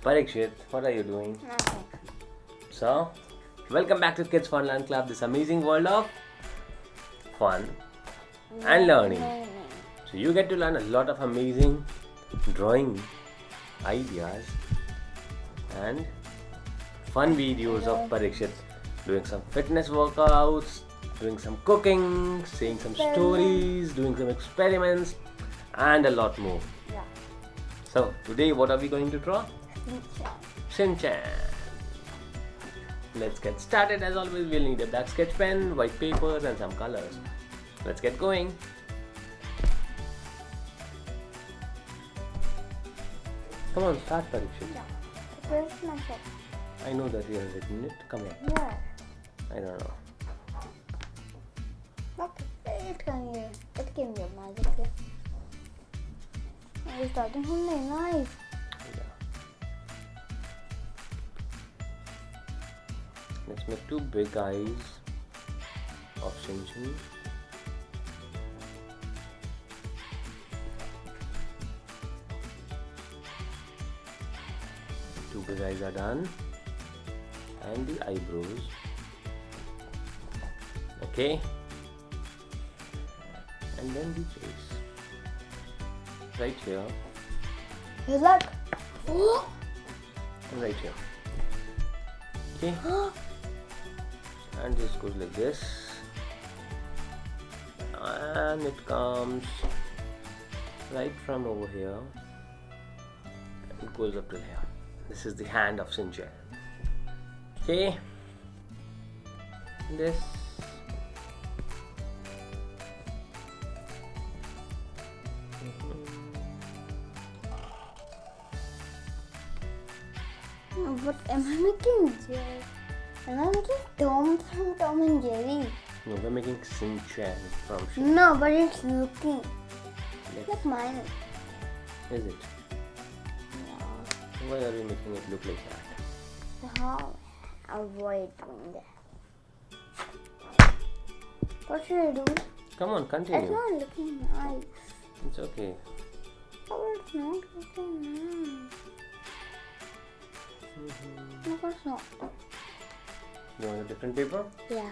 Parikshit, what are you doing? Nothing. So, welcome back to Kids Funland Club, this amazing world of fun and learning. So, you get to learn a lot of amazing drawing ideas and fun videos of Parikshit doing some fitness workouts, doing some cooking, saying some stories, doing some experiments, and a lot more. Yeah. So, today what are we going to draw? Shinchan. Let's get started. As always, we'll need a black sketch pen, white papers, and some colors. Let's get going. Come on, start, Parikshit. Yeah. Where's my book? I know that you have written it. Come on. Yeah. I don't know. Look, it can be. It can be a magic. You're starting from the knife. Yeah. Let's make two big eyes of Shinchan. Two big eyes are done. And the eyebrows. Okay. And then the face. Right here. He's like, And right here. Okay. And this goes like this. And it comes right from over here. It goes up to here. This is the hand of Shinchan. Okay. This. what am I making? Am I making Tom from Tom and Jerry? No, we're making Shinchan from Shinchan. No, but it's looking Yes. like mine. Is it? Yeah. Why are we making it look like that? So how avoid doing that? What should I do? Come on, It's continue. not looking nice. It's okay. Oh, it's not looking nice. No, it's not. You want a different paper? Yeah.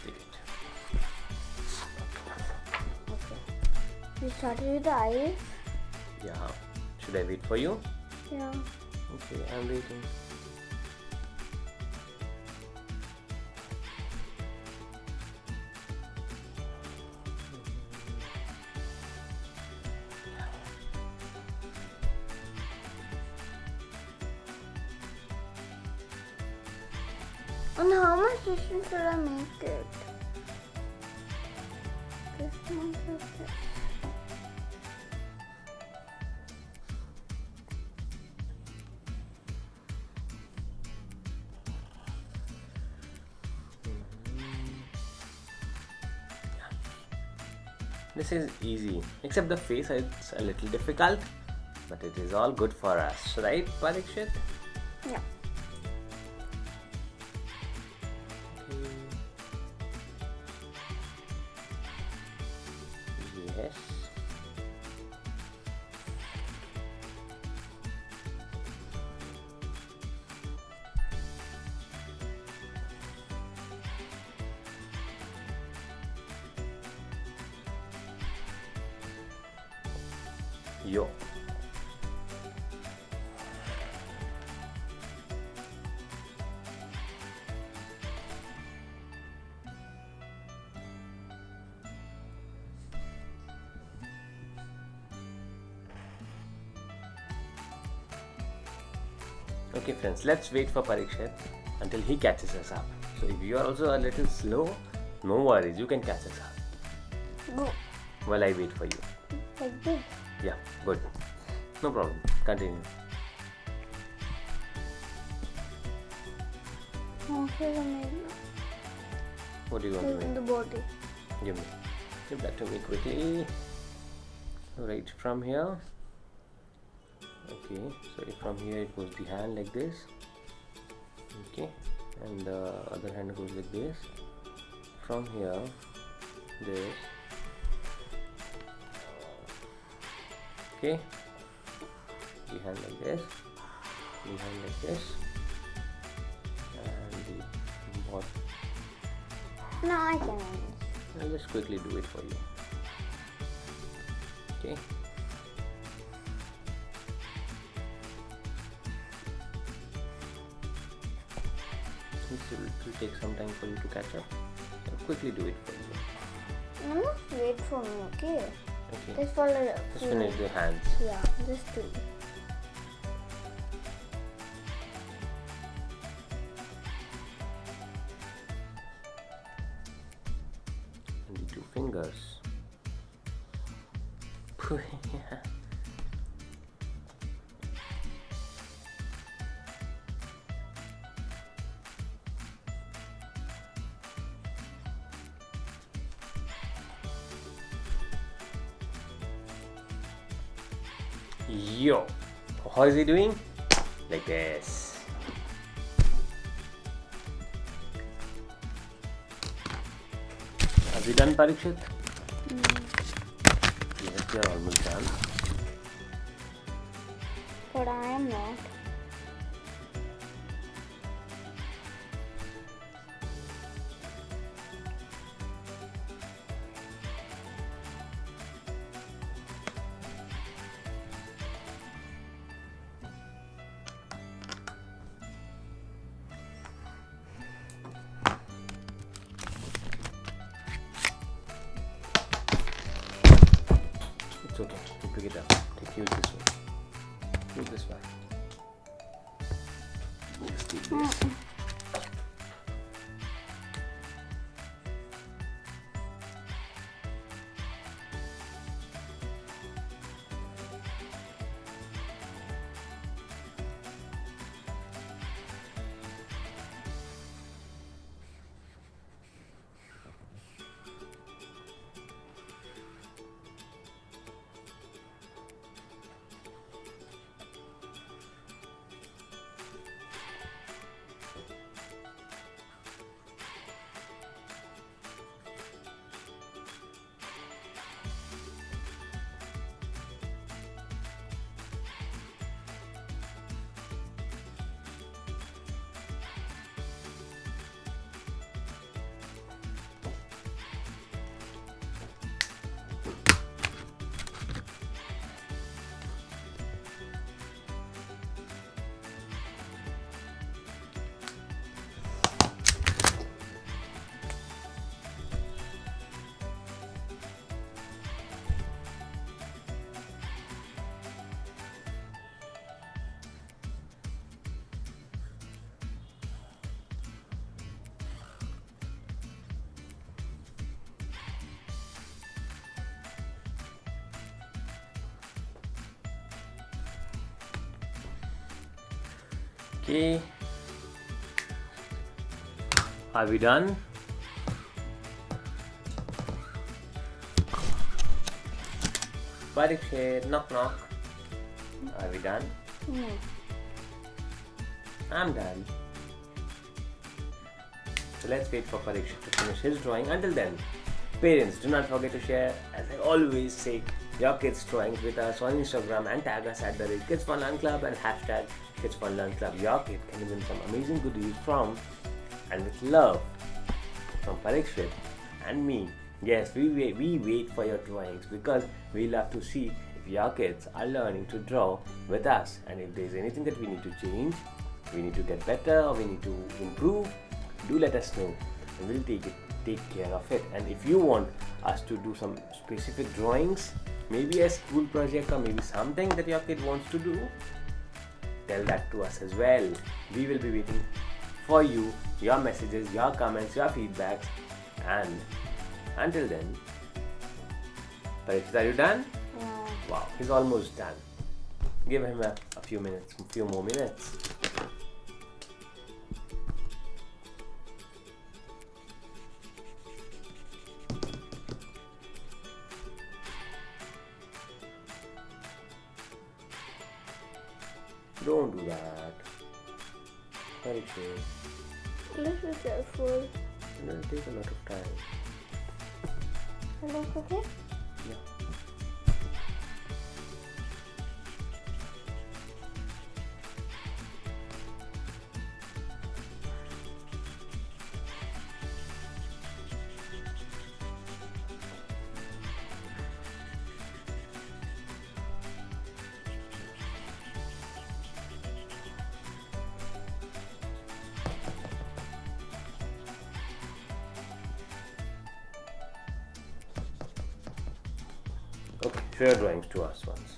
Take it. Okay. We started with the eyes. Yeah. Should I wait for you? Yeah. Okay, I'm waiting. And how much distance should I make it? This much of it. This is easy, except the face it's a little difficult, but it is all good for us, right, Parikshit? Yeah. Yes. Yo. Okay friends, let's wait for Parikshit until he catches us up. So if you are also a little slow, no worries, you can catch us up Go. while I wait for you. Like this. Yeah, good. No problem. Continue. How should I make What do you want to in make? the body? Give me. Give that to me quickly. Right from here. Okay, so from here it goes the hand like this. Okay, and the other hand goes like this. From here, this. Okay, the hand like this. behind like this, and the bottom. No, I can. I'll just quickly do it for you. Okay. Since it will take some time for you to catch up, I'll quickly do it for you. No, wait for me, okay? Okay. Just follow. Just finish the hands. Yeah, just do. And the 2 fingers. Yeah. Yo, how is he doing? Like this. Have you done, Parikshit? Yes, you are almost done. But I am not. It's okay. You pick it up. Use this one. Use this one. Let's take this. Okay. Are we done? Parikshit, knock knock. Are we done? No. I'm done. So let's wait for Parikshit to finish his drawing. Until then, parents, do not forget to share, as I always say, your kids' drawings with us on Instagram and tag us at Kids Fun Learn Club and hashtag Kids Fun Learn Club. Your kid can win some amazing goodies from and with love from Parikshit and me. Yes, we wait for your drawings because we love to see if your kids are learning to draw with us, and if there's anything that we need to change, we need to get better, or we need to improve, do let us know and we'll take care of it. And if you want us to do some specific drawings, maybe a school project or maybe something that your kid wants to do, tell that to us as well. We will be waiting for you, your messages, your comments, your feedbacks. And until then, Parikshit, are you done? Yeah. Wow, he's almost done. Give him a few more minutes. Don't do that. Parikshit. Let's be careful. It will take a lot of time. Hello, okay? Yeah. Okay, show your drawings to us once.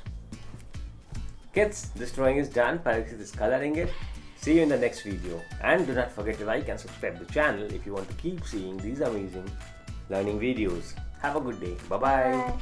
Kids, this drawing is done. Parikshit is coloring it. See you in the next video. And do not forget to like and subscribe to the channel if you want to keep seeing these amazing learning videos. Have a good day. Bye-bye. Bye.